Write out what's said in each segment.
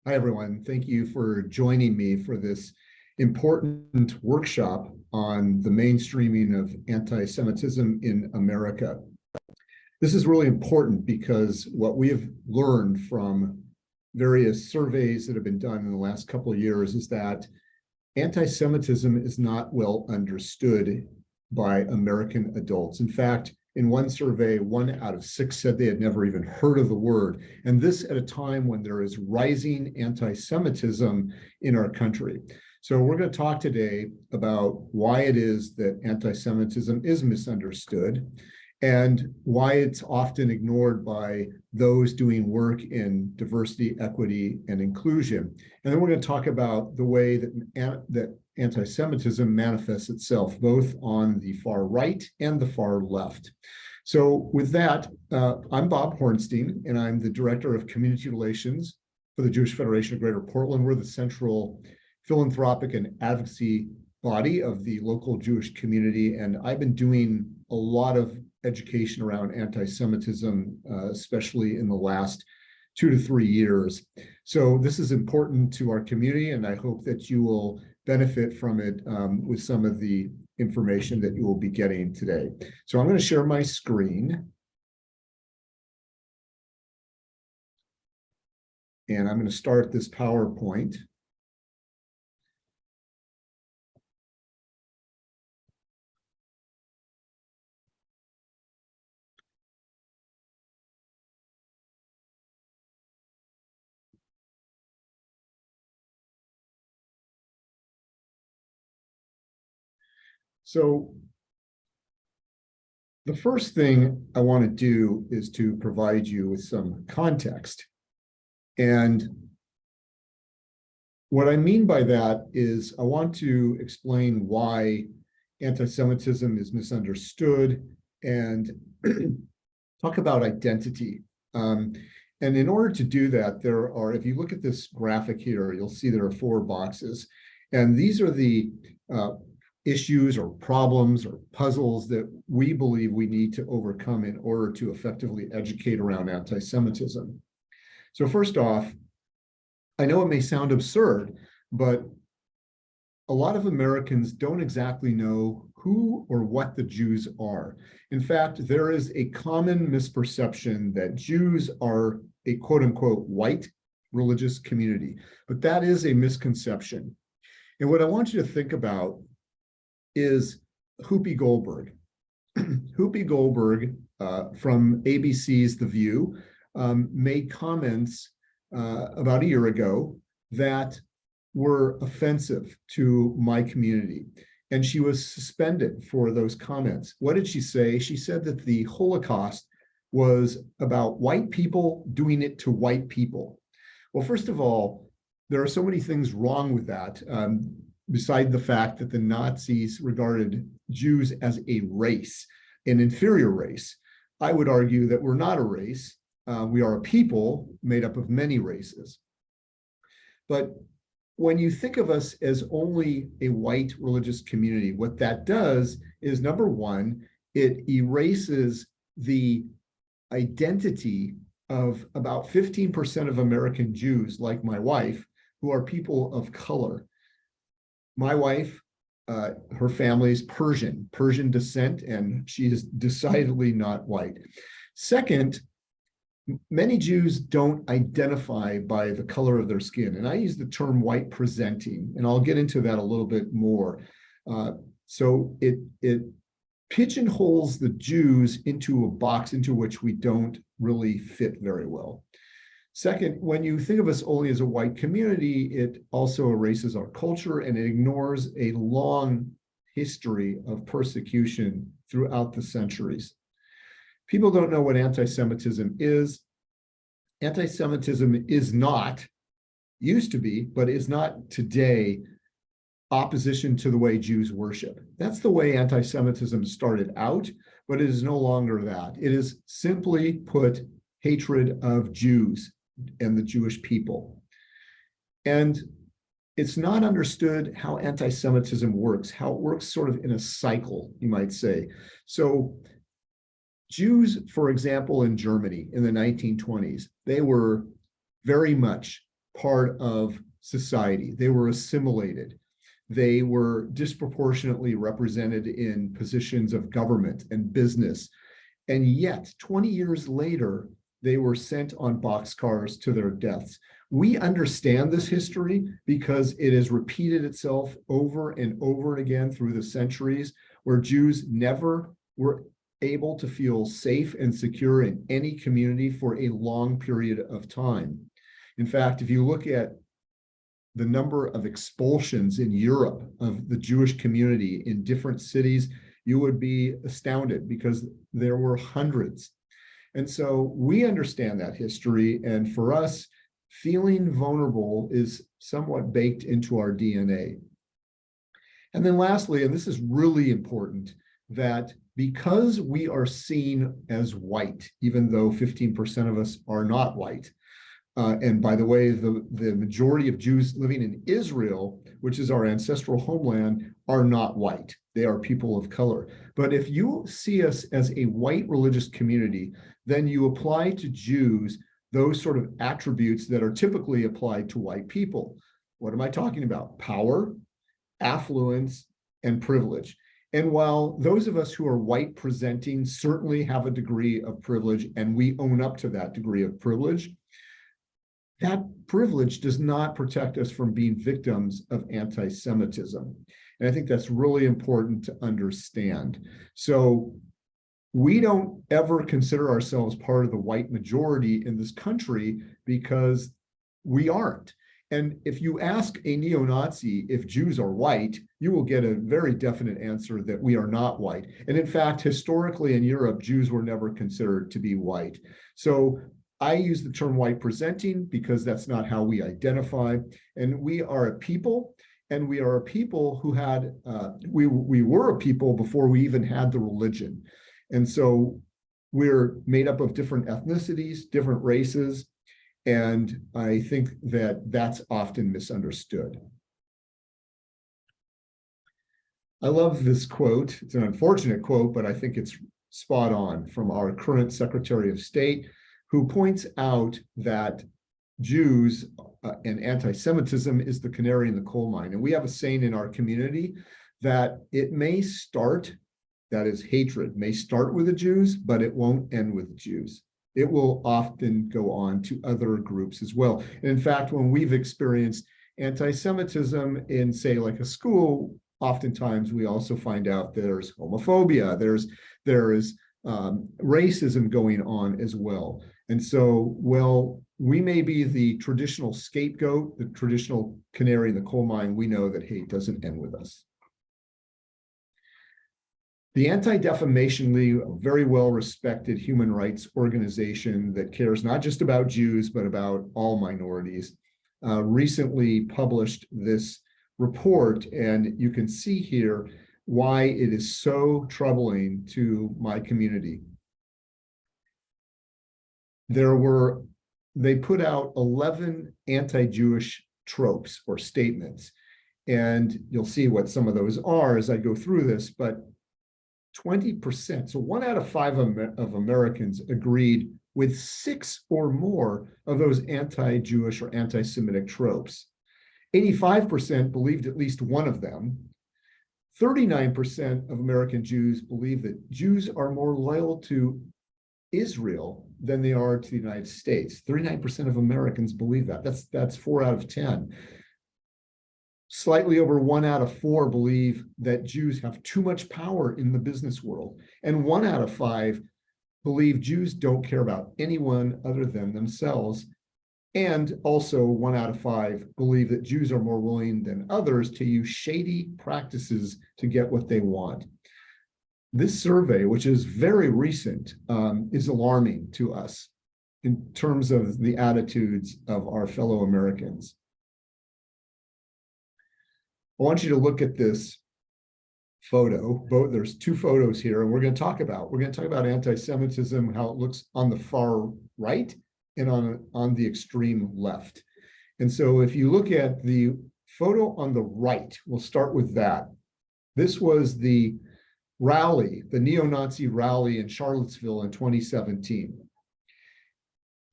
Hi, everyone. Thank you for joining me for this important workshop on the mainstreaming of anti-Semitism in America. This is really important because what we have learned from various surveys that have been done in the last couple of years is that anti-Semitism is not well understood by American adults. In fact, in one survey, 1 out of 6 said they had never even heard of the word. And this at a time when there is rising anti-Semitism in our country. So we're going to talk today about why it is that anti-Semitism is misunderstood and why it's often ignored by those doing work in diversity, equity, and inclusion. And then we're going to talk about the way that anti-Semitism manifests itself both on the far right and the far left. So with that, I'm Bob Horenstein, and I'm the Director of Community Relations for the Jewish Federation of Greater Portland. We're the central philanthropic and advocacy body of the local Jewish community, and I've been doing a lot of education around anti-Semitism, especially in the last 2 to 3 years. So this is important to our community, and I hope that you will benefit from it with some of the information that you will be getting today. So I'm going to share my screen. And I'm going to start this PowerPoint. So the first thing I want to do is to provide you with some context. And what I mean by that is I want to explain why anti-Semitism is misunderstood and talk about identity. And in order to do that, there are, if you look at this graphic here, you'll see there are 4 boxes. And these are the issues or problems or puzzles that we believe we need to overcome in order to effectively educate around anti-Semitism. So first off, I know it may sound absurd, but a lot of Americans don't exactly know who or what the Jews are. In fact, there is a common misperception that Jews are a quote unquote white religious community, but that is a misconception. And what I want you to think about is Whoopi Goldberg. Whoopi Goldberg from ABC's The View made comments about a year ago that were offensive to my community. And she was suspended for those comments. What did she say? She said that the Holocaust was about white people doing it to white people. Well, first of all, there are so many things wrong with that. Beside the fact that the Nazis regarded Jews as a race, an inferior race. I would argue that we're not a race. We are a people made up of many races. But when you think of us as only a white religious community, what that does is, number one, it erases the identity of about 15% of American Jews, like my wife, who are people of color. My wife, her family's Persian descent, and she is decidedly not white. Second, many Jews don't identify by the color of their skin. And I use the term white presenting, and I'll get into that a little bit more. So it pigeonholes the Jews into a box into which we don't really fit very well. Second, when you think of us only as a white community, it also erases our culture and it ignores a long history of persecution throughout the centuries. People don't know what anti-Semitism is. Anti-Semitism is not, used to be, but is not today, opposition to the way Jews worship. That's the way anti-Semitism started out, but it is no longer that. It is simply put hatred of Jews and the Jewish people. And it's not understood how anti-Semitism works, how it works sort of in a cycle, you might say. So Jews, for example, in Germany in the 1920s, they were very much part of society. They were assimilated. They were disproportionately represented in positions of government and business. And yet, 20 years later, they were sent on boxcars to their deaths. We understand this history because it has repeated itself over and over again through the centuries, where Jews never were able to feel safe and secure in any community for a long period of time. In fact, if you look at the number of expulsions in Europe of the Jewish community in different cities, you would be astounded because there were hundreds. And so we understand that history. And for us, feeling vulnerable is somewhat baked into our DNA. And then lastly, and this is really important, that because we are seen as white, even though 15% of us are not white, and by the way, the majority of Jews living in Israel, which is our ancestral homeland, are not white. They are people of color. But if you see us as a white religious community, then you apply to Jews those sort of attributes that are typically applied to white people. What am I talking about? Power, affluence, and privilege. And while those of us who are white presenting certainly have a degree of privilege, and we own up to that degree of privilege, that privilege does not protect us from being victims of anti-Semitism. And I think that's really important to understand. So we don't ever consider ourselves part of the white majority in this country because we aren't. And if you ask a neo-Nazi if Jews are white, you will get a very definite answer that we are not white. And in fact, historically in Europe, Jews were never considered to be white. So I use the term white presenting because that's not how we identify. And we are a people, and we are a people who had, we were a people before we even had the religion. And so we're made up of different ethnicities, different races, and I think that that's often misunderstood. I love this quote. It's an unfortunate quote, but I think it's spot on, from our current Secretary of State, who points out that Jews and anti-Semitism is the canary in the coal mine. And we have a saying in our community that it may start, that is hatred, may start with the Jews, but it won't end with the Jews. It will often go on to other groups as well. And in fact, when we've experienced anti-Semitism in, say, like a school, oftentimes we also find out there's homophobia, there's racism going on as well. And so, well, we may be the traditional scapegoat, the traditional canary in the coal mine. We know that hate doesn't end with us. The Anti-Defamation League, a very well-respected human rights organization that cares not just about Jews, but about all minorities, recently published this report, and you can see here why it is so troubling to my community. They put out 11 anti-Jewish tropes or statements, and you'll see what some of those are as I go through this, but 20%, so 1 out of 5 of Americans agreed with 6 or more of those anti-Jewish or anti-Semitic tropes. 85% believed at least one of them. 39% of American Jews believe that Jews are more loyal to Israel than they are to the United States. 39% of Americans believe that. That's 4 out of 10. Slightly over 1 out of 4 believe that Jews have too much power in the business world. And 1 out of 5 believe Jews don't care about anyone other than themselves. And also 1 out of 5 believe that Jews are more willing than others to use shady practices to get what they want. This survey, which is very recent, is alarming to us in terms of the attitudes of our fellow Americans. I want you to look at this photo. There's 2 photos here, and we're going to talk about anti-Semitism, how it looks on the far right and on the extreme left. And so if you look at the photo on the right, we'll start with that. This was the rally, the neo-Nazi rally in Charlottesville in 2017.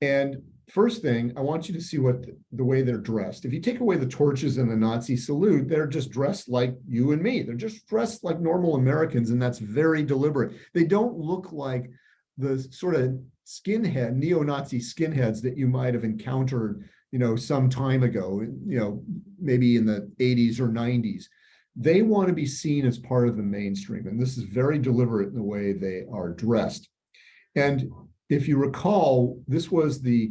And first thing, I want you to see what the way they're dressed. If you take away the torches and the Nazi salute, they're just dressed like you and me. They're just dressed like normal Americans, and that's very deliberate. They don't look like the sort of skinhead, neo-Nazi skinheads that you might have encountered, some time ago, maybe in the 80s or 90s. They want to be seen as part of the mainstream, and this is very deliberate in the way they are dressed. And if you recall, this was the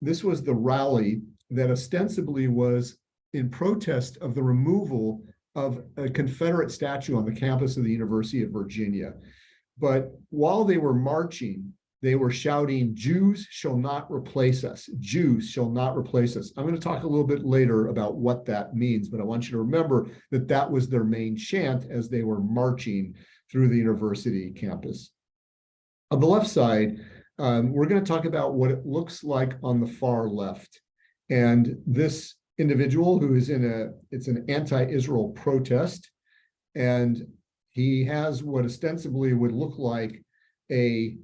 rally that ostensibly was in protest of the removal of a Confederate statue on the campus of the University of Virginia. But while they were marching, they were shouting, "Jews shall not replace us. Jews shall not replace us." I'm going to talk a little bit later about what that means, but I want you to remember that that was their main chant as they were marching through the university campus. On the left side, we're going to talk about what it looks like on the far left. And this individual who is it's an anti-Israel protest, and he has what ostensibly would look like an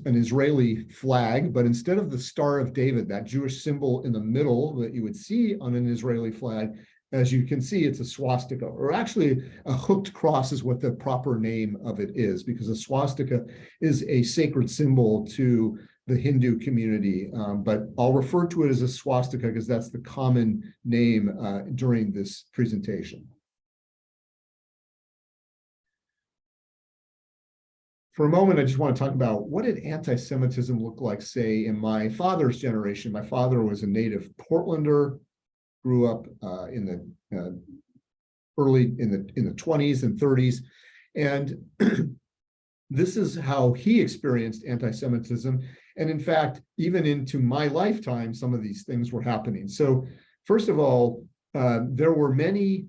Israeli flag, but instead of the Star of David, that Jewish symbol in the middle that you would see on an Israeli flag, as you can see, it's a swastika, or actually a hooked cross is what the proper name of it is, because a swastika is a sacred symbol to the Hindu community. But I'll refer to it as a swastika because that's the common name during this presentation. For a moment, I just want to talk about what did anti-Semitism look like, say, in my father's generation. My father was a native Portlander, grew up in the 20s and 30s, and this is how he experienced anti-Semitism. And in fact, even into my lifetime, some of these things were happening. So first of all, there were many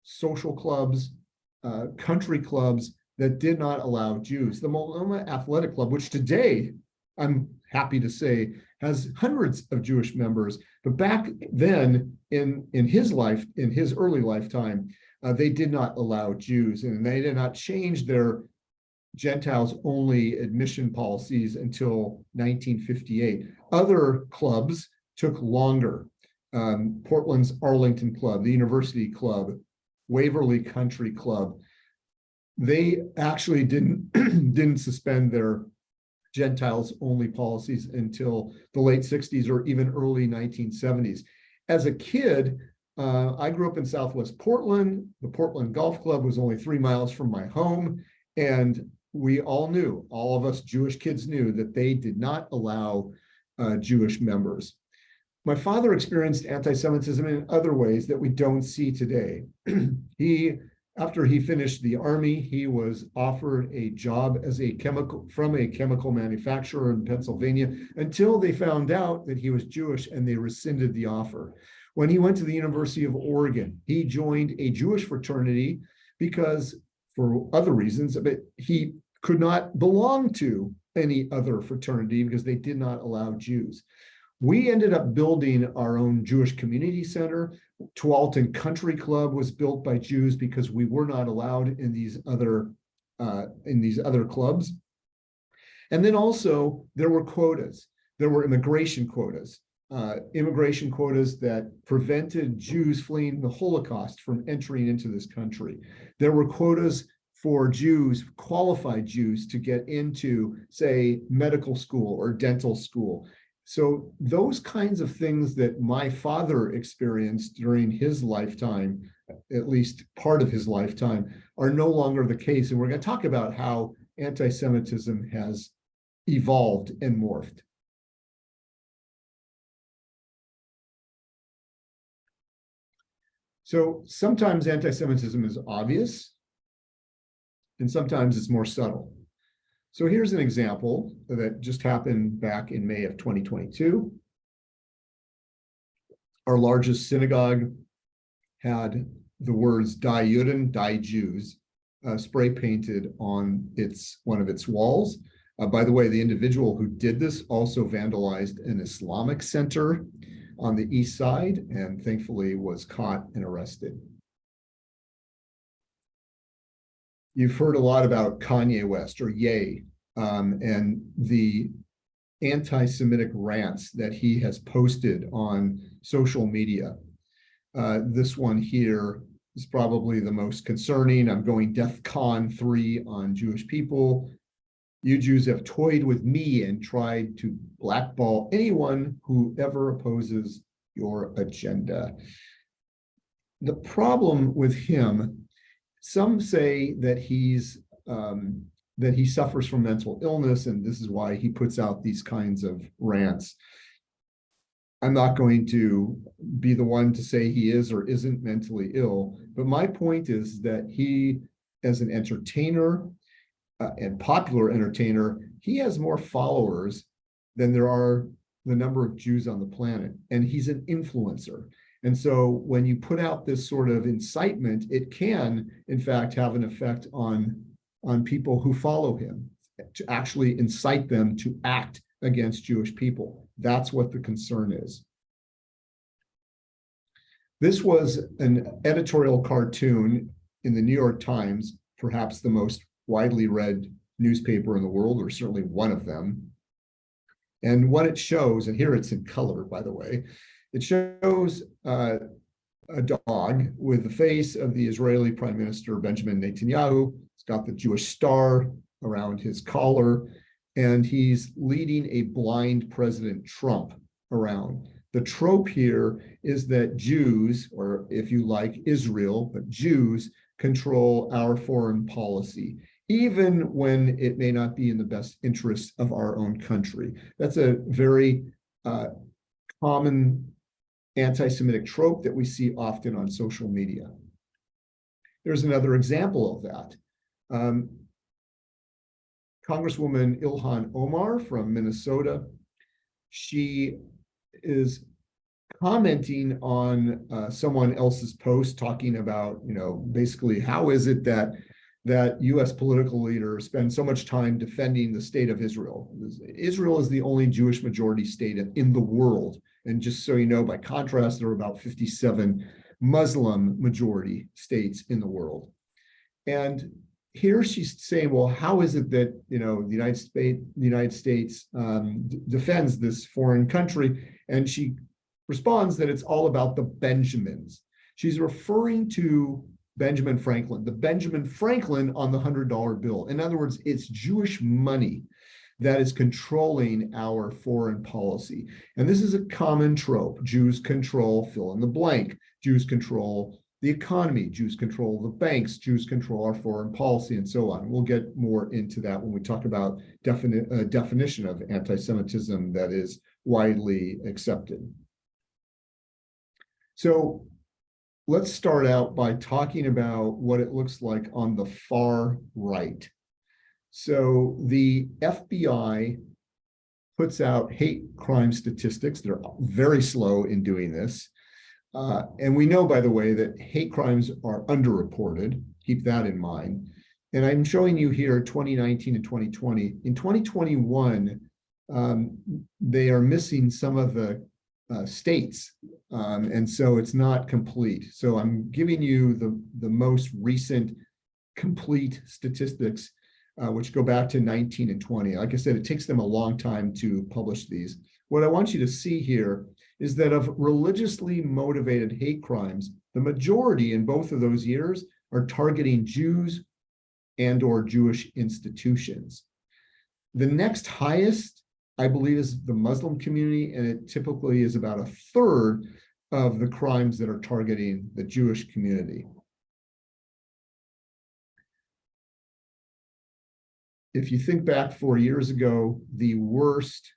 social clubs, country clubs that did not allow Jews. The Multnomah Athletic Club, which today, I'm happy to say, has hundreds of Jewish members, but back then in his early lifetime, they did not allow Jews, and they did not change their Gentiles only admission policies until 1958. Other clubs took longer. Portland's Arlington Club, the University Club, Waverly Country Club, they actually didn't suspend their Gentiles only policies until the late 60s or even early 1970s. As a kid, I grew up in Southwest Portland. The Portland Golf Club was only 3 miles from my home. And we all knew, all of us Jewish kids knew, that they did not allow Jewish members. My father experienced anti-Semitism in other ways that we don't see today. After he finished the army, he was offered a job as from a chemical manufacturer in Pennsylvania until they found out that he was Jewish and they rescinded the offer. When he went to the University of Oregon, he joined a Jewish fraternity because, for other reasons, but he could not belong to any other fraternity because they did not allow Jews. We ended up building our own Jewish community center. Tualatin Country Club was built by Jews because we were not allowed in these other clubs. And then also there were quotas. There were immigration quotas that prevented Jews fleeing the Holocaust from entering into this country. There were quotas for Jews, qualified Jews, to get into, say, medical school or dental school. So those kinds of things that my father experienced during his lifetime, at least part of his lifetime, are no longer the case. And we're going to talk about how anti-Semitism has evolved and morphed. So sometimes anti-Semitism is obvious, and sometimes it's more subtle. So here's an example that just happened back in May of 2022. Our largest synagogue had the words "Die Juden," "Die Jews," spray painted on one of its walls. By the way, the individual who did this also vandalized an Islamic center on the east side and thankfully was caught and arrested. You've heard a lot about Kanye West, or Ye, and the anti-Semitic rants that he has posted on social media. This one here is probably the most concerning. I'm going DEFCON 3 on Jewish people. You Jews have toyed with me and tried to blackball anyone who ever opposes your agenda. The problem with him, some say that he suffers from mental illness, and this is why he puts out these kinds of rants. I'm not going to be the one to say he is or isn't mentally ill, but my point is that he, as an entertainer and popular entertainer, he has more followers than there are the number of Jews on the planet, and he's an influencer. And so when you put out this sort of incitement, it can, in fact, have an effect on people who follow him, to actually incite them to act against Jewish people. That's what the concern is. This was an editorial cartoon in the New York Times, perhaps the most widely read newspaper in the world, or certainly one of them. And what it shows, and here it's in color, by the way, it shows a dog with the face of the Israeli Prime Minister Benjamin Netanyahu. It's got the Jewish star around his collar, and he's leading a blind President Trump around. The trope here is that Jews, or if you like, Israel, but Jews control our foreign policy, even when it may not be in the best interest of our own country. That's a very common anti-Semitic trope that we see often on social media. There's another example of that. Congresswoman Ilhan Omar from Minnesota, she is commenting on someone else's post, talking about, basically how is it that U.S. political leaders spend so much time defending the state of Israel. Israel is the only Jewish majority state in the world. And just so you know, by contrast, there are about 57 Muslim majority states in the world. And here she's saying, well, how is it that the United States defends this foreign country? And she responds that it's all about the Benjamins. She's referring to Benjamin Franklin, the Benjamin Franklin on the $100 bill. In other words, it's Jewish money that is controlling our foreign policy. And this is a common trope. Jews control fill in the blank. Jews control the economy. Jews control the banks. Jews control our foreign policy, and so on. We'll get more into that when we talk about definition of anti-Semitism that is widely accepted. So let's start out by talking about what it looks like on the far right. So the FBI puts out hate crime statistics. They're very slow in doing this. And we know, by the way, that hate crimes are underreported. Keep that in mind. And I'm showing you here 2019 and 2020. In 2021, they are missing some of the states. And so it's not complete. So I'm giving you the most recent complete statistics, which go back to 19 and 20. Like I said, it takes them a long time to publish these. What I want you to see here is that of religiously motivated hate crimes, the majority in both of those years are targeting Jews and or Jewish institutions. The next highest, I believe, is the Muslim community, and it typically is about a third of the crimes that are targeting the Jewish community. If you think back 4 years ago, the worst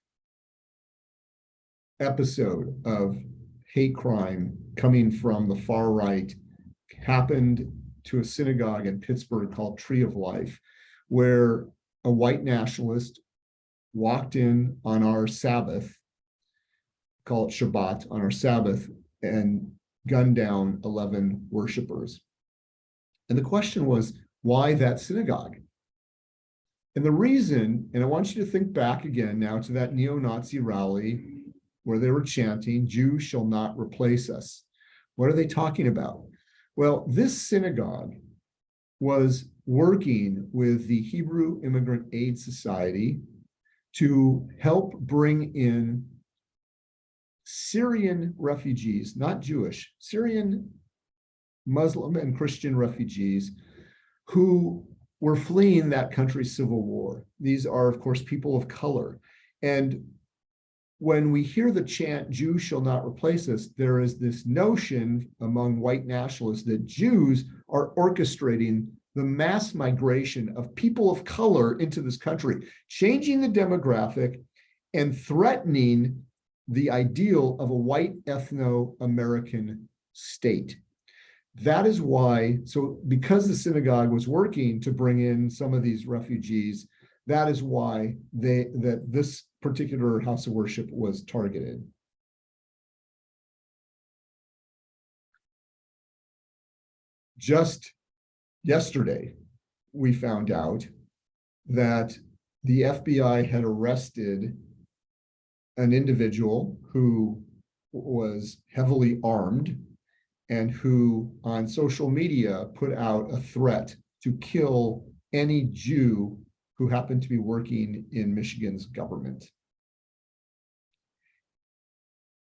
episode of hate crime coming from the far right happened to a synagogue in Pittsburgh called Tree of Life, where a white nationalist walked in on our Sabbath, call it Shabbat, on our Sabbath, and gunned down 11 worshipers. And the question was, why that synagogue? And the reason, and I want you to think back again now to that neo-Nazi rally where they were chanting, "Jews shall not replace us." What are they talking about? Well, this synagogue was working with the Hebrew Immigrant Aid Society to help bring in Syrian refugees, not Jewish, Syrian Muslim and Christian refugees who were fleeing that country's civil war. These are, of course, people of color. And when we hear the chant, "Jews shall not replace us," there is this notion among white nationalists that Jews are orchestrating the mass migration of people of color into this country, changing the demographic and threatening the ideal of a white ethno-American state. That is why, so because the synagogue was working to bring in some of these refugees, that is why that this particular house of worship was targeted. Just yesterday, we found out that the FBI had arrested an individual who was heavily armed and who on social media put out a threat to kill any Jew who happened to be working in Michigan's government.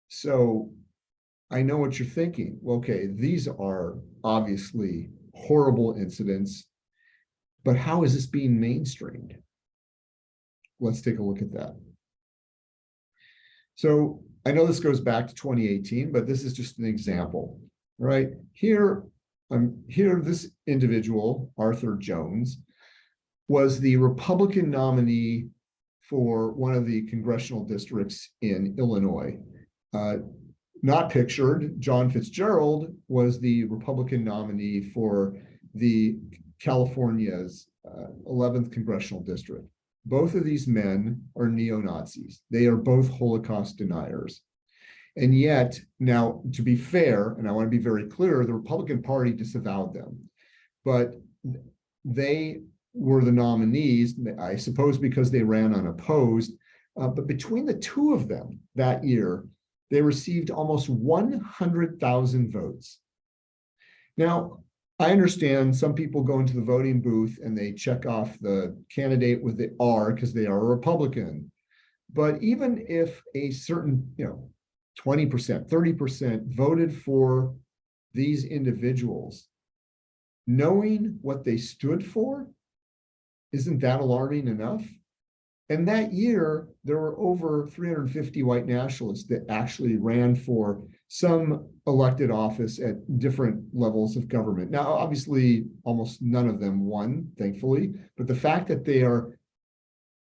So I know what you're thinking. Well, okay, these are obviously horrible incidents, but how is this being mainstreamed? Let's take a look at that. So I know this goes back to 2018, but this is just an example, right? Here, this individual, Arthur Jones, was the Republican nominee for one of the congressional districts in Illinois. Not pictured, John Fitzgerald was the Republican nominee for the California's 11th congressional district. Both of these men are neo-Nazis. They are both Holocaust deniers. And yet, now, to be fair, and I want to be very clear, the Republican Party disavowed them. But they were the nominees, I suppose because they ran unopposed. But between the two of them that year, they received almost 100,000 votes. Now, I understand some people go into the voting booth and they check off the candidate with the R because they are a Republican. But even if a certain, 20%, 30% voted for these individuals, knowing what they stood for, isn't that alarming enough? And that year, there were over 350 white nationalists that actually ran for some elected office at different levels of government. Now, obviously, almost none of them won, thankfully, but the fact that they are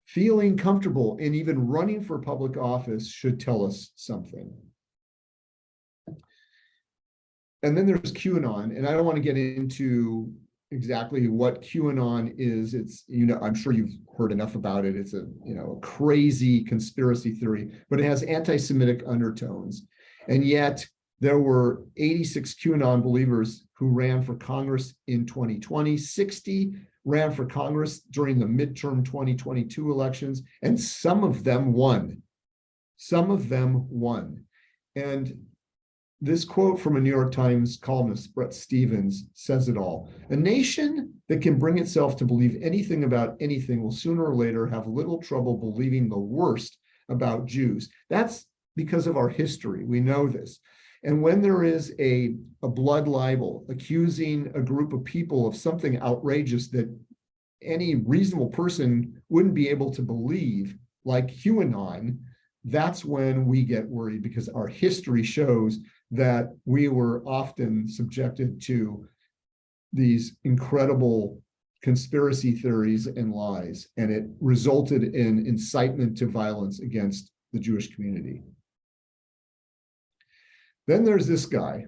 feeling comfortable in even running for public office should tell us something. And then there's QAnon, and I don't want to get into exactly what QAnon is. It's, I'm sure you've heard enough about it. It's a crazy conspiracy theory, but it has anti-Semitic undertones. And yet there were 86 QAnon believers who ran for Congress in 2020, 60 ran for Congress during the midterm 2022 elections, and some of them won. Some of them won. And this quote from a New York Times columnist, Bret Stephens, says it all. A nation that can bring itself to believe anything about anything will sooner or later have little trouble believing the worst about Jews. That's because of our history. We know this. And when there is a blood libel accusing a group of people of something outrageous that any reasonable person wouldn't be able to believe, like QAnon, that's when we get worried, because our history shows that we were often subjected to these incredible conspiracy theories and lies, and it resulted in incitement to violence against the Jewish community. Then there's this guy.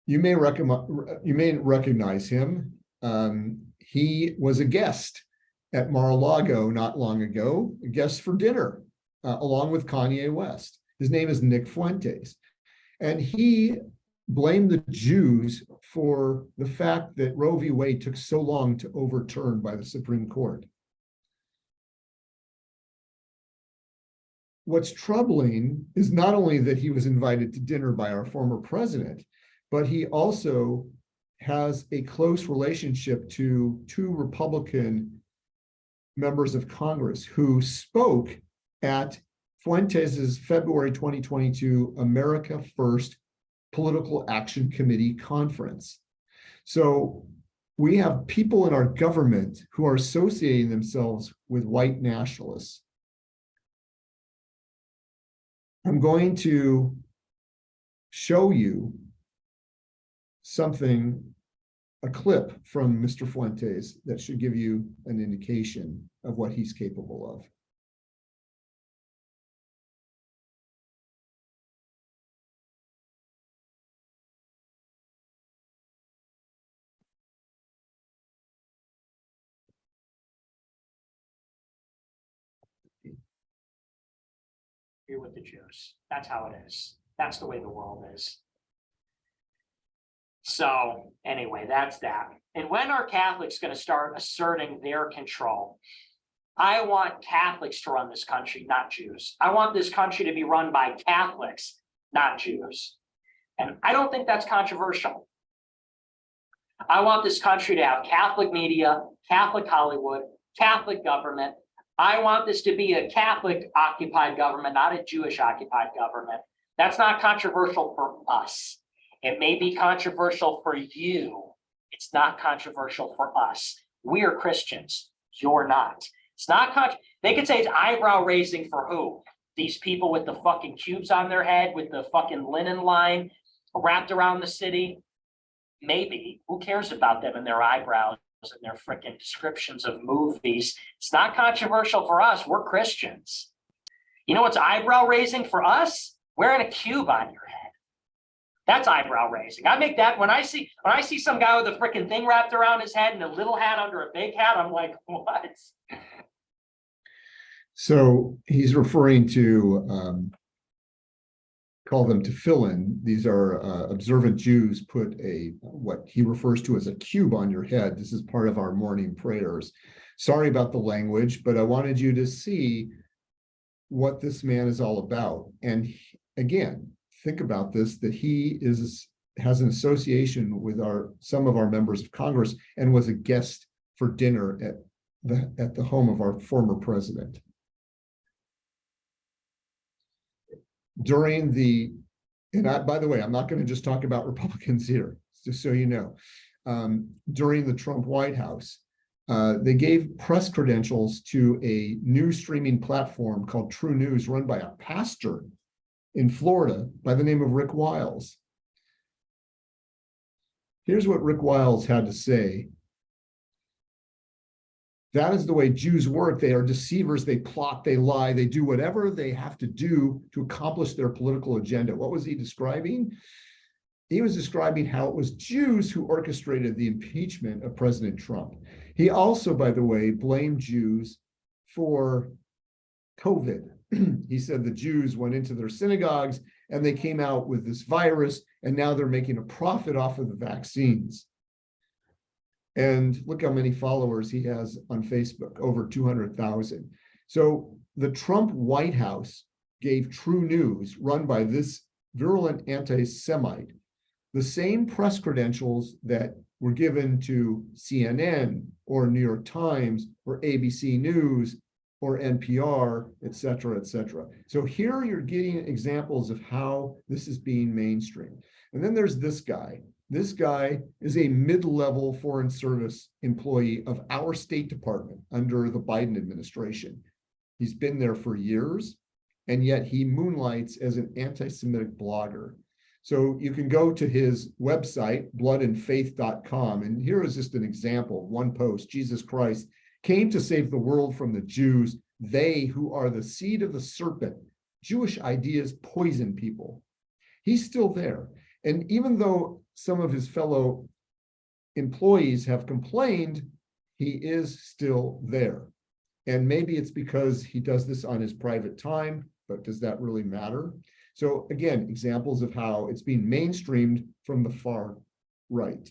You may recognize him. He was a guest at Mar-a-Lago not long ago, a guest for dinner, along with Kanye West. His name is Nick Fuentes. And he blamed the Jews for the fact that Roe v. Wade took so long to overturn by the Supreme Court. What's troubling is not only that he was invited to dinner by our former president, but he also has a close relationship to two Republican members of Congress who spoke at Fuentes' February 2022 America First Political Action Committee conference. So we have people in our government who are associating themselves with white nationalists. I'm going to show you something, a clip from Mr. Fuentes that should give you an indication of what he's capable of. You're with the Jews. That's how it is. That's the way the world is. So anyway, that's that. And when are Catholics going to start asserting their control? I want Catholics to run this country, not Jews. I want this country to be run by Catholics, not Jews. And I don't think that's controversial. I want this country to have Catholic media, Catholic Hollywood, Catholic government. I want this to be a Catholic occupied government, not a Jewish occupied government. That's not controversial for us. It may be controversial for you. It's not controversial for us. We are Christians. You're not. It's not they could say it's eyebrow raising for who? These people with the fucking cubes on their head with the fucking linen line wrapped around the city. Maybe. Who cares about them and their eyebrows and their freaking descriptions of movies? It's not controversial for us. We're Christians. You know what's eyebrow raising for us? Wearing a cube on your head. That's eyebrow raising. I make that when I see some guy with a freaking thing wrapped around his head and a little hat under a big hat, I'm like, what? So he's referring to call them tefillin. These are observant Jews put what he refers to as a cube on your head. This is part of our morning prayers. Sorry about the language, but I wanted you to see what this man is all about. And again, think about this, that he has an association with some of our members of Congress and was a guest for dinner at the home of our former president. By the way, I'm not going to just talk about Republicans here, just so you know. During the Trump White House, they gave press credentials to a news streaming platform called True News, run by a pastor in Florida by the name of Rick Wiles. Here's what Rick Wiles had to say. That is the way Jews work. They are deceivers. They plot, they lie, they do whatever they have to do to accomplish their political agenda. What was he describing? He was describing how it was Jews who orchestrated the impeachment of President Trump. He also, by the way, blamed Jews for COVID. He said the Jews went into their synagogues and they came out with this virus, and now they're making a profit off of the vaccines. And look how many followers he has on Facebook, over 200,000. So the Trump White House gave True News, run by this virulent anti-Semite, the same press credentials that were given to CNN or New York Times or ABC News or NPR, et cetera, et cetera. So here you're getting examples of how this is being mainstreamed. And then there's this guy. This guy is a mid-level Foreign Service employee of our State Department under the Biden administration. He's been there for years, and yet he moonlights as an anti-Semitic blogger. So you can go to his website, bloodandfaith.com, and here is just an example, one post. Jesus Christ came to save the world from the Jews, they who are the seed of the serpent. Jewish ideas poison people. He's still there. And even though some of his fellow employees have complained, he is still there. And maybe it's because he does this on his private time, but does that really matter? So again, examples of how it's being mainstreamed from the far right.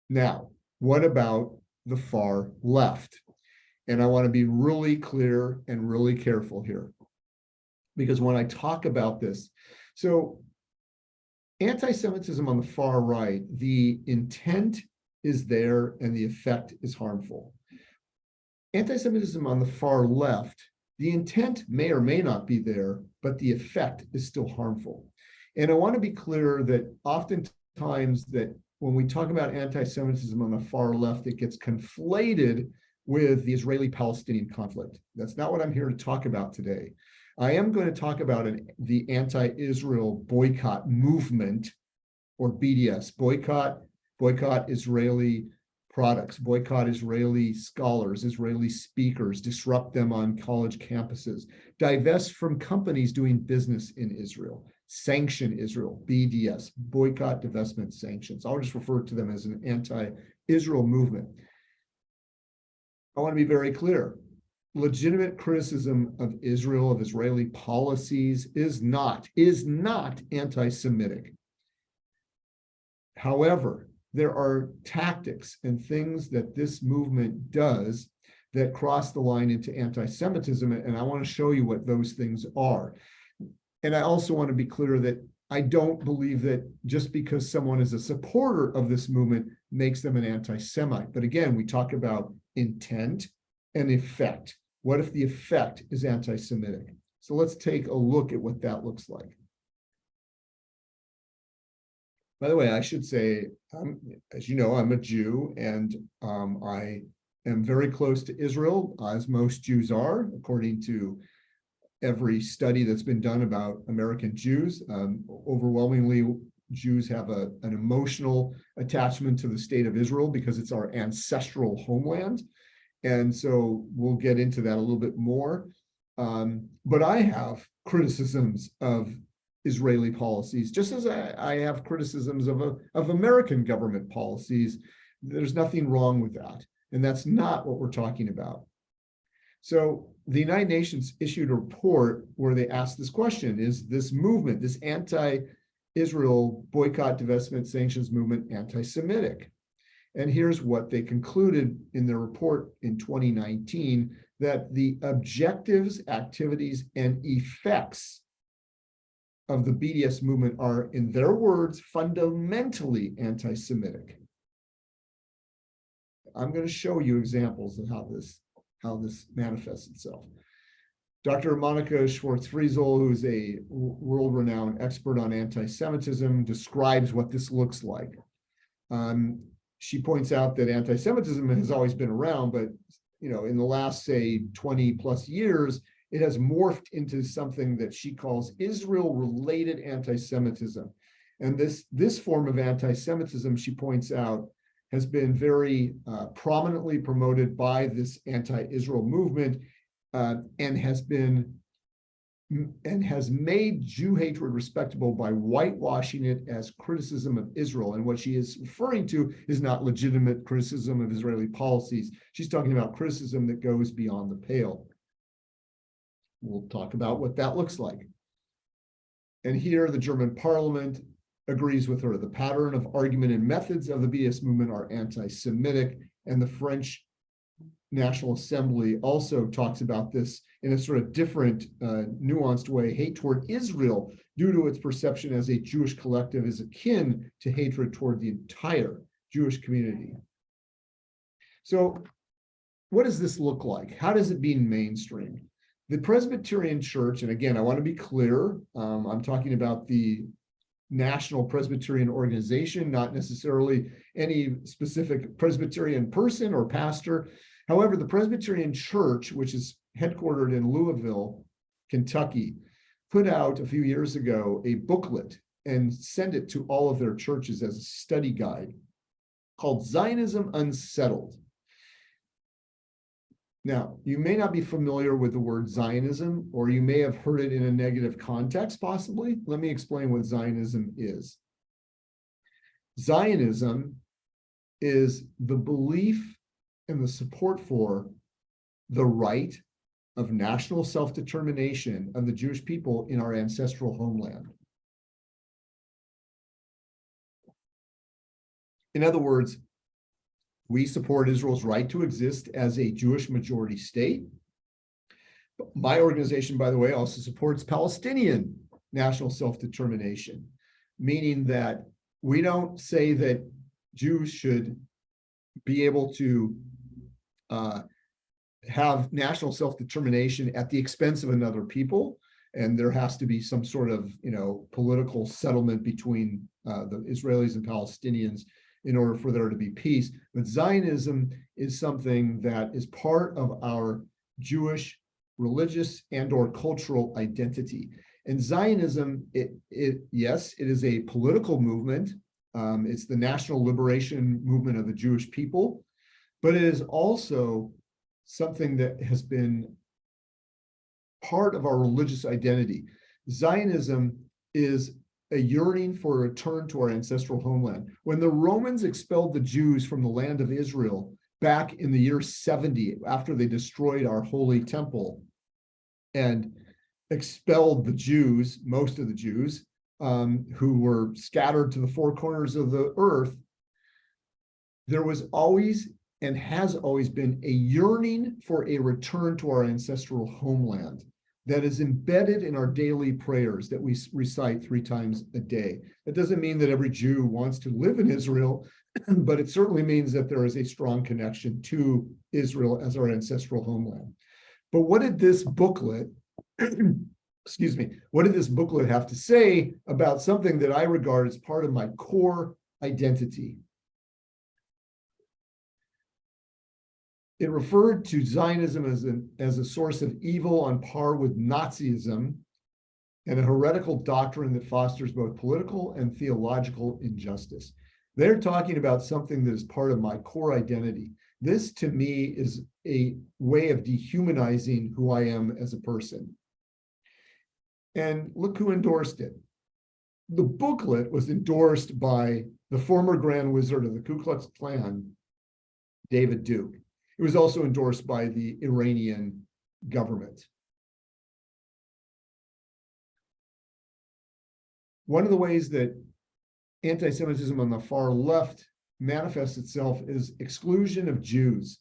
Now, what about the far left? And I want to be really clear and really careful here, because when I talk about this, so anti-Semitism on the far right, the intent is there and the effect is harmful. Anti-Semitism on the far left, the intent may or may not be there, but the effect is still harmful. And I want to be clear that oftentimes that when we talk about anti-Semitism on the far left, it gets conflated with the Israeli-Palestinian conflict. That's not what I'm here to talk about today. I am going to talk about the anti-Israel boycott movement, or BDS, boycott Israeli products, boycott Israeli scholars, Israeli speakers, disrupt them on college campuses, divest from companies doing business in Israel, sanction Israel, BDS, boycott, divestment, sanctions. I'll just refer to them as an anti-Israel movement. I want to be very clear. Legitimate criticism of Israel, of Israeli policies, is not anti-Semitic. However, there are tactics and things that this movement does that cross the line into anti-Semitism, and I want to show you what those things are. And I also want to be clear that I don't believe that just because someone is a supporter of this movement makes them an anti-Semite. But again, we talk about intent and effect. What if the effect is anti-Semitic? So let's take a look at what that looks like. By the way, I should say, as you know, I'm a Jew, and I am very close to Israel, as most Jews are, according to every study that's been done about American Jews. Overwhelmingly, Jews have an emotional attachment to the state of Israel because it's our ancestral homeland. And so we'll get into that a little bit more. But I have criticisms of Israeli policies, just as I have criticisms of American government policies. There's nothing wrong with that. And that's not what we're talking about. So the United Nations issued a report where they asked this question: is this movement, this anti-Israel boycott, divestment, sanctions movement, anti-Semitic? And here's what they concluded in their report in 2019, that the objectives, activities, and effects of the BDS movement are, in their words, fundamentally anti-Semitic. I'm going to show you examples of how this manifests itself. Dr. Monica Schwartz-Friesel, who's a world-renowned expert on anti-Semitism, describes what this looks like. She points out that anti-Semitism has always been around, but in the last, say, 20 plus years, it has morphed into something that she calls Israel-related anti-Semitism. And this form of anti-Semitism, she points out, has been very prominently promoted by this anti-Israel movement, and has made Jew hatred respectable by whitewashing it as criticism of Israel. And what she is referring to is not legitimate criticism of Israeli policies. She's talking about criticism that goes beyond the pale. We'll talk about what that looks like. And here, the German parliament agrees with her. The pattern of argument and methods of the BDS movement are anti-Semitic, and the French National Assembly also talks about this in a sort of different, nuanced way. Hate toward Israel, due to its perception as a Jewish collective, is akin to hatred toward the entire Jewish community. So what does this look like? How does it being mainstreamed? The Presbyterian Church, and again, I want to be clear, I'm talking about the National Presbyterian Organization, not necessarily any specific Presbyterian person or pastor. However, the Presbyterian Church, which is headquartered in Louisville, Kentucky, put out a few years ago a booklet and sent it to all of their churches as a study guide called Zionism Unsettled. Now, you may not be familiar with the word Zionism, or you may have heard it in a negative context, possibly. Let me explain what Zionism is. Zionism is the belief and the support for the right of national self-determination of the Jewish people in our ancestral homeland. In other words, we support Israel's right to exist as a Jewish majority state. My organization, by the way, also supports Palestinian national self-determination, meaning that we don't say that Jews should be able to have national self-determination at the expense of another people. And there has to be some sort of, political settlement between the Israelis and Palestinians in order for there to be peace. But Zionism is something that is part of our Jewish religious and or cultural identity. And Zionism, yes, it is a political movement. It's the national liberation movement of the Jewish people, but it is also something that has been part of our religious identity. Zionism is a yearning for a return to our ancestral homeland. When the Romans expelled the Jews from the land of Israel back in the year 70, after they destroyed our holy temple and expelled the Jews, most of the Jews, who were scattered to the four corners of the earth, there was always and has always been a yearning for a return to our ancestral homeland that is embedded in our daily prayers that we recite 3 times a day. That doesn't mean that every Jew wants to live in Israel, but it certainly means that there is a strong connection to Israel as our ancestral homeland. But what did this booklet, excuse me, what did this booklet have to say about something that I regard as part of my core identity? It referred to Zionism as a source of evil on par with Nazism and a heretical doctrine that fosters both political and theological injustice. They're talking about something that is part of my core identity. This, to me, is a way of dehumanizing who I am as a person. And look who endorsed it. The booklet was endorsed by the former Grand Wizard of the Ku Klux Klan, David Duke. It was also endorsed by the Iranian government. One of the ways that anti-Semitism on the far left manifests itself is exclusion of Jews.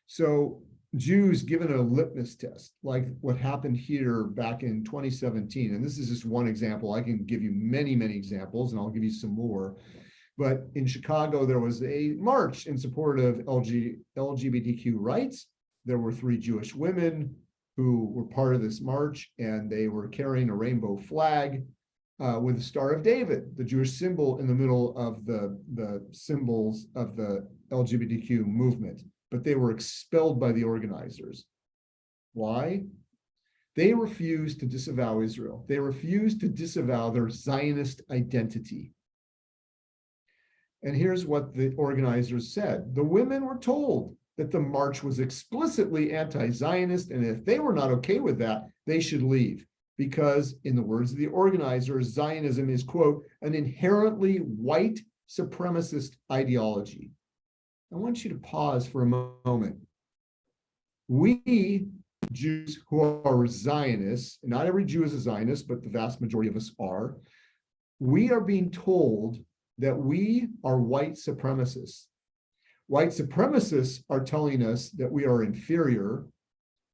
So Jews given a litmus test, like what happened here back in 2017, and this is just one example. I can give you many, many examples, and I'll give you some more. But in Chicago, there was a march in support of LGBTQ rights. There were 3 Jewish women who were part of this march, and they were carrying a rainbow flag with the Star of David, the Jewish symbol in the middle of the symbols of the LGBTQ movement. But they were expelled by the organizers. Why? They refused to disavow Israel. They refused to disavow their Zionist identity. And here's what the organizers said. The women were told that the march was explicitly anti-Zionist, and if they were not okay with that, they should leave. Because, in the words of the organizers, Zionism is, quote, an inherently white supremacist ideology. I want you to pause for a moment. We Jews who are Zionists, not every Jew is a Zionist, but the vast majority of us are, we are being told that we are white supremacists. White supremacists are telling us that we are inferior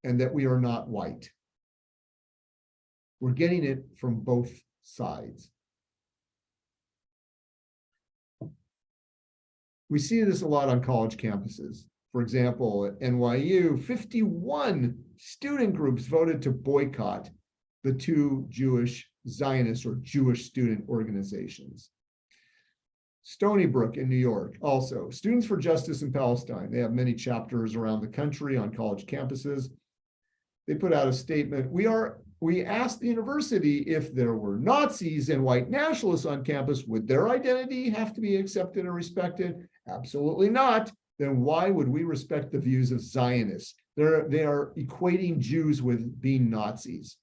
and that we are not white. We're getting it from both sides. We see this a lot on college campuses. For example, at NYU, 51 student groups voted to boycott the 2 Jewish Zionist or Jewish student organizations. Stony Brook in New York, also, Students for Justice in Palestine. They have many chapters around the country on college campuses. They put out a statement. We asked the university if there were Nazis and white nationalists on campus, would their identity have to be accepted and respected? Absolutely not. Then why would we respect the views of Zionists? They are equating Jews with being Nazis.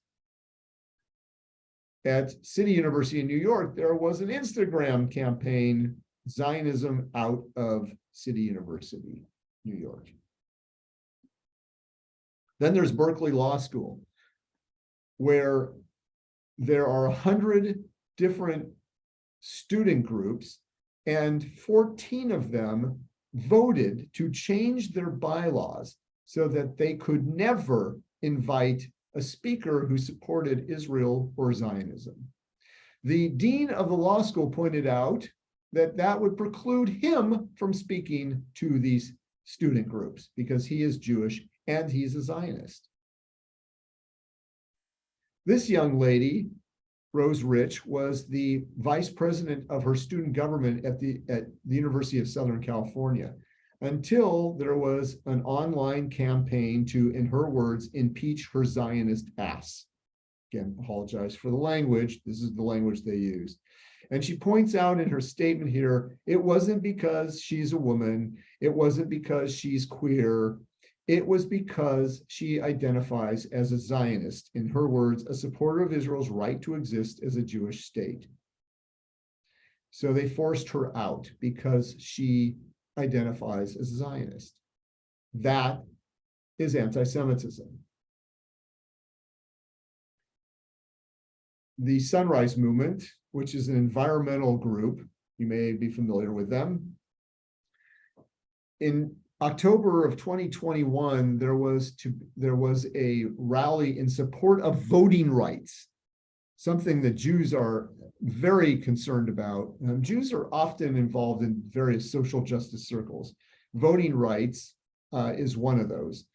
At City University in New York, there was an Instagram campaign, Zionism out of City University, New York. Then there's Berkeley Law School, where there are 100 different student groups, and 14 of them voted to change their bylaws so that they could never invite a speaker who supported Israel or Zionism. The dean of the law school pointed out that that would preclude him from speaking to these student groups because he is Jewish and he's a Zionist. This young lady, Rose Rich, was the vice president of her student government at the University of Southern California, until there was an online campaign to, in her words, impeach her Zionist ass. Again, apologize for the language. This is the language they used. And she points out in her statement here, it wasn't because she's a woman. It wasn't because she's queer. It was because she identifies as a Zionist, in her words, a supporter of Israel's right to exist as a Jewish state. So they forced her out because she identifies as a Zionist. That is anti-Semitism. The Sunrise Movement, which is an environmental group, you may be familiar with them. In October of 2021, there was a rally in support of voting rights, something that Jews are very concerned about. Jews are often involved in various social justice circles. Voting rights is one of those.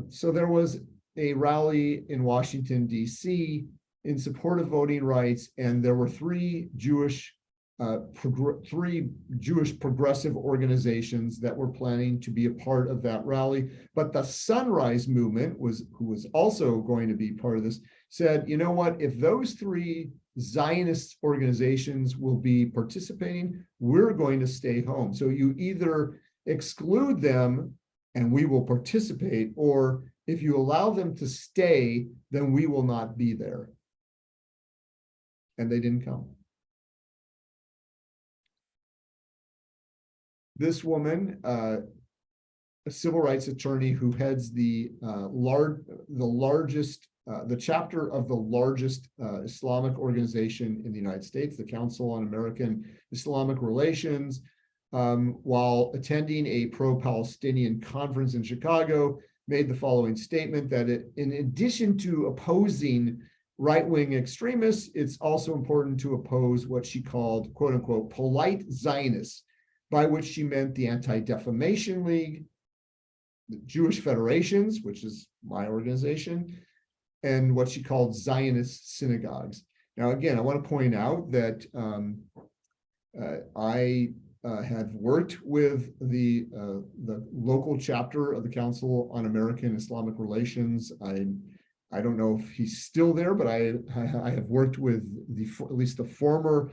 So there was a rally in Washington, D.C. in support of voting rights, and there were three Jewish progressive organizations that were planning to be a part of that rally. But the Sunrise Movement, who was also going to be part of this, said, you know what, if those three Zionist organizations will be participating, we're going to stay home. So you either exclude them and we will participate, or if you allow them to stay, then we will not be there. And they didn't come. This woman, a civil rights attorney who heads the chapter of the largest Islamic organization in the United States, the Council on American Islamic Relations, while attending a pro-Palestinian conference in Chicago, made the following statement that in addition to opposing right-wing extremists, it's also important to oppose what she called, quote unquote, polite Zionists, by which she meant the Anti-Defamation League, the Jewish Federations, which is my organization, and what she called Zionist synagogues. Now, again, I want to point out that I have worked with the local chapter of the Council on American Islamic Relations. I don't know if he's still there, but I have worked with at least the former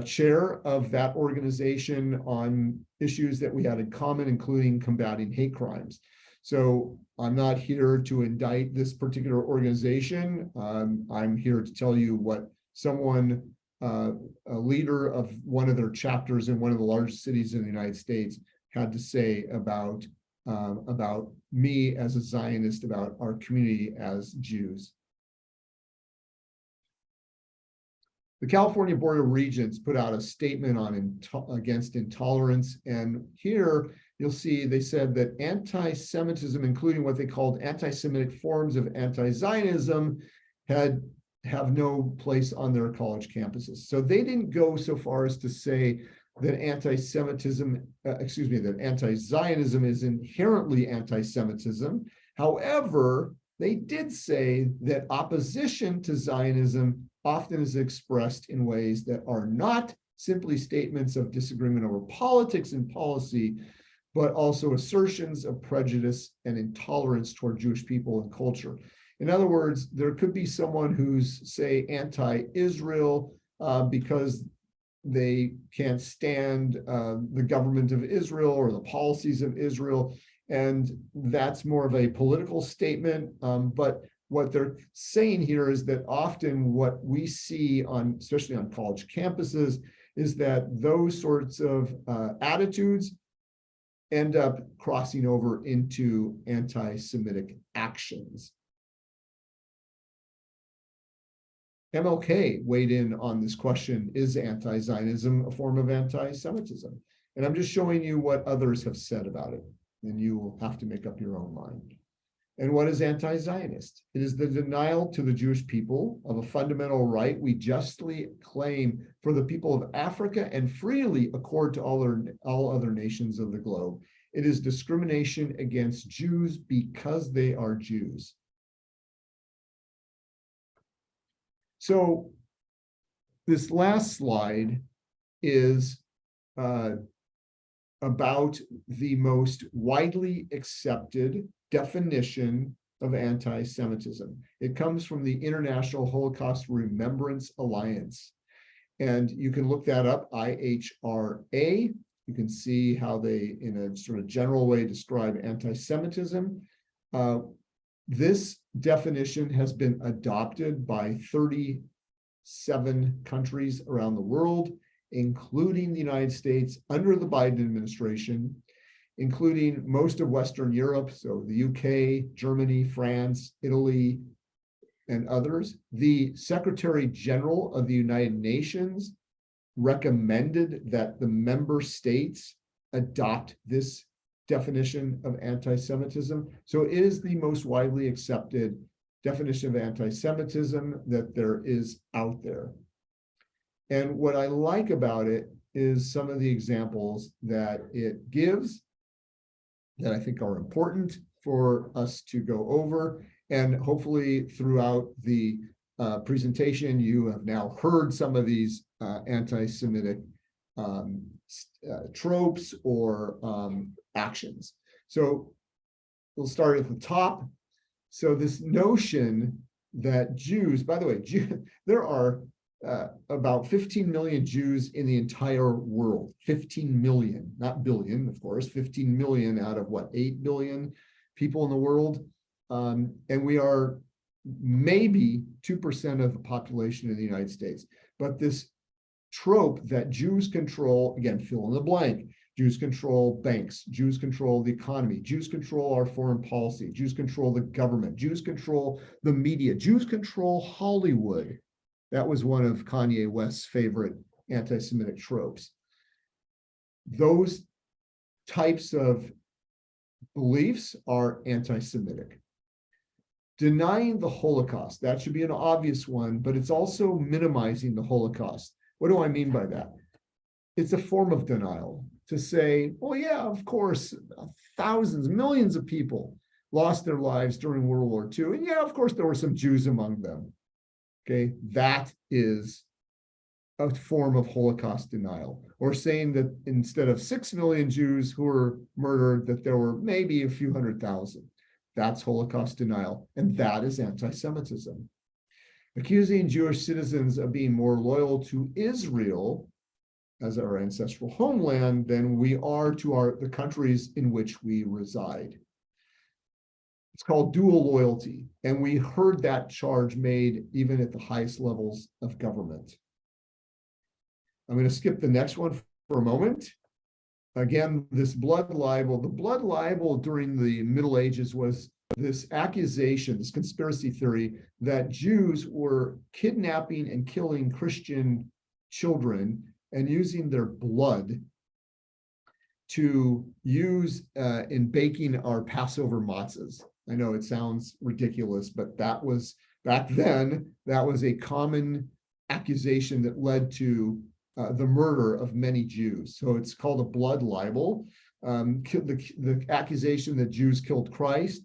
chair of that organization on issues that we had in common, including combating hate crimes. So I'm not here to indict this particular organization. I'm here to tell you what someone, a leader of one of their chapters in one of the largest cities in the United States, had to say about me as a Zionist, about our community as Jews. The California Board of Regents put out a statement against intolerance, and here you'll see they said that anti-Semitism, including what they called anti-Semitic forms of anti-Zionism, have no place on their college campuses. So they didn't go so far as to say that that anti-Zionism is inherently anti-Semitism. However, they did say that opposition to Zionism often is expressed in ways that are not simply statements of disagreement over politics and policy, but also assertions of prejudice and intolerance toward Jewish people and culture. In other words, there could be someone who's, say, anti-Israel because they can't stand the government of Israel or the policies of Israel, and that's more of a political statement. But what they're saying here is that often what we see especially on college campuses, is that those sorts of attitudes end up crossing over into anti-Semitic actions. MLK weighed in on this question, is anti-Zionism a form of anti-Semitism? And I'm just showing you what others have said about it, and you will have to make up your own mind. And what is anti-Zionist? It is the denial to the Jewish people of a fundamental right we justly claim for the people of Africa and freely accord to all other nations of the globe. It is discrimination against Jews because they are Jews. So this last slide is about the most widely accepted definition of anti-Semitism. It comes from the International Holocaust Remembrance Alliance. And you can look that up, IHRA. You can see how they, in a sort of general way, describe anti-Semitism. This definition has been adopted by 37 countries around the world, including the United States under the Biden administration, including most of Western Europe, so the UK, Germany, France, Italy, and others. The Secretary General of the United Nations recommended that the member states adopt this definition of anti-Semitism. So it is the most widely accepted definition of anti-Semitism that there is out there. And what I like about it is some of the examples that it gives that I think are important for us to go over. And hopefully throughout the presentation, you have now heard some of these anti-Semitic tropes or actions. So we'll start at the top. So this notion that Jews, by the way, there are about 15 million Jews in the entire world. 15 million, not billion, of course, 15 million out of what, 8 billion people in the world. And we are maybe 2% of the population in the United States. But this trope that Jews control, again, fill in the blank, Jews control banks, Jews control the economy, Jews control our foreign policy, Jews control the government, Jews control the media, Jews control Hollywood. That was one of Kanye West's favorite anti-Semitic tropes. Those types of beliefs are anti-Semitic. Denying the Holocaust, that should be an obvious one, but it's also minimizing the Holocaust. What do I mean by that? It's a form of denial to say, oh yeah, of course, thousands, millions of people lost their lives during World War II. And yeah, of course, there were some Jews among them. Okay, that is a form of Holocaust denial. Or saying that instead of 6 million Jews who were murdered, that there were maybe a few 100,000. That's Holocaust denial, and that is anti-Semitism. Accusing Jewish citizens of being more loyal to Israel as our ancestral homeland than we are to the countries in which we reside. It's called dual loyalty, and we heard that charge made even at the highest levels of government. I'm going to skip the next one for a moment. Again, this blood libel. The blood libel during the Middle Ages was this accusation, this conspiracy theory that Jews were kidnapping and killing Christian children and using their blood to use in baking our Passover matzahs. I know it sounds ridiculous, but that was, back then, that was a common accusation that led to the murder of many Jews. So it's called a blood libel. The accusation that Jews killed Christ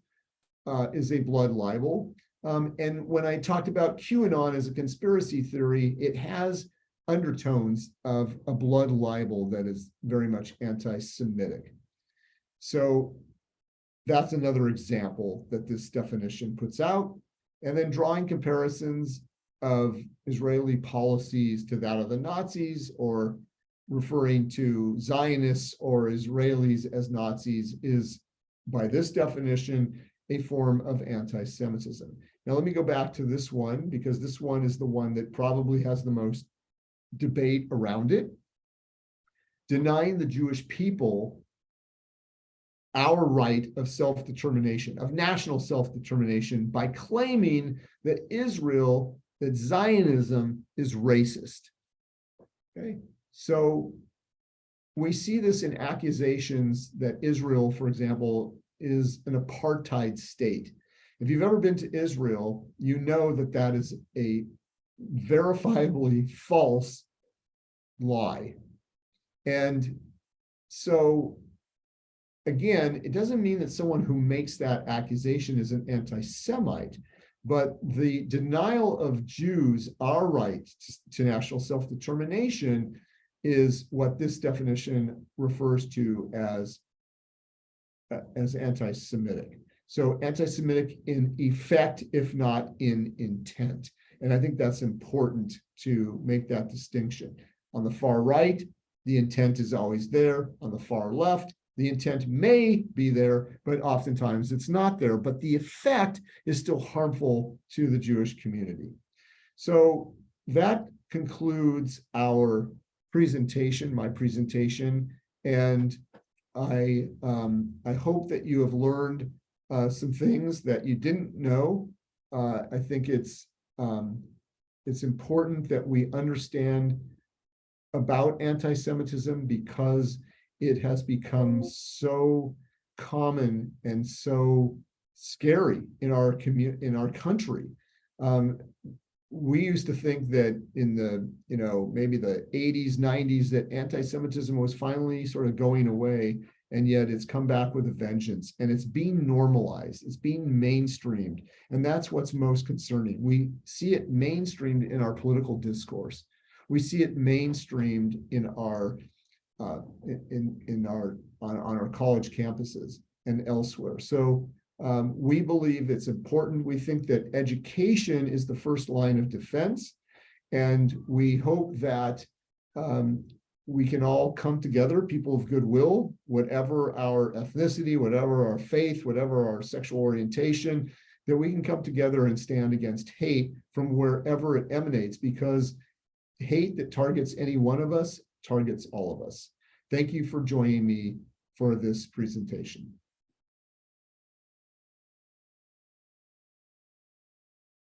is a blood libel. And when I talked about QAnon as a conspiracy theory, it has undertones of a blood libel that is very much anti-Semitic. So that's another example that this definition puts out. And then drawing comparisons of Israeli policies to that of the Nazis, or referring to Zionists or Israelis as Nazis, is, by this definition, a form of anti-Semitism. Now, let me go back to this one, because this one is the one that probably has the most debate around it. Denying the Jewish people our right of self-determination, of national self-determination, by claiming that Israel, that Zionism is racist. Okay, so we see this in accusations that Israel, for example, is an apartheid state. If you've ever been to Israel, you know that that is a verifiably false lie. And so again, it doesn't mean that someone who makes that accusation is an anti-Semite, but the denial of Jews our right to national self-determination is what this definition refers to as anti-Semitic. So anti-Semitic in effect, if not in intent. And I think that's important to make that distinction. On the far right, the intent is always there. On the far left, the intent may be there, but oftentimes it's not there. But the effect is still harmful to the Jewish community. So that concludes our presentation, my presentation. And I hope that you have learned some things that you didn't know. I think it's important that we understand about anti-Semitism because it has become so common and so scary in our country. We used to think that in the, maybe the 80s, 90s, that anti-Semitism was finally sort of going away, and yet it's come back with a vengeance, and it's being normalized, it's being mainstreamed, and that's what's most concerning. We see it mainstreamed in our political discourse. We see it mainstreamed in our on our college campuses and elsewhere. So we believe it's important. We think that education is the first line of defense, and we hope that we can all come together, people of goodwill, whatever our ethnicity, whatever our faith, whatever our sexual orientation, that we can come together and stand against hate from wherever it emanates, because hate that targets any one of us targets all of us. Thank you for joining me for this presentation.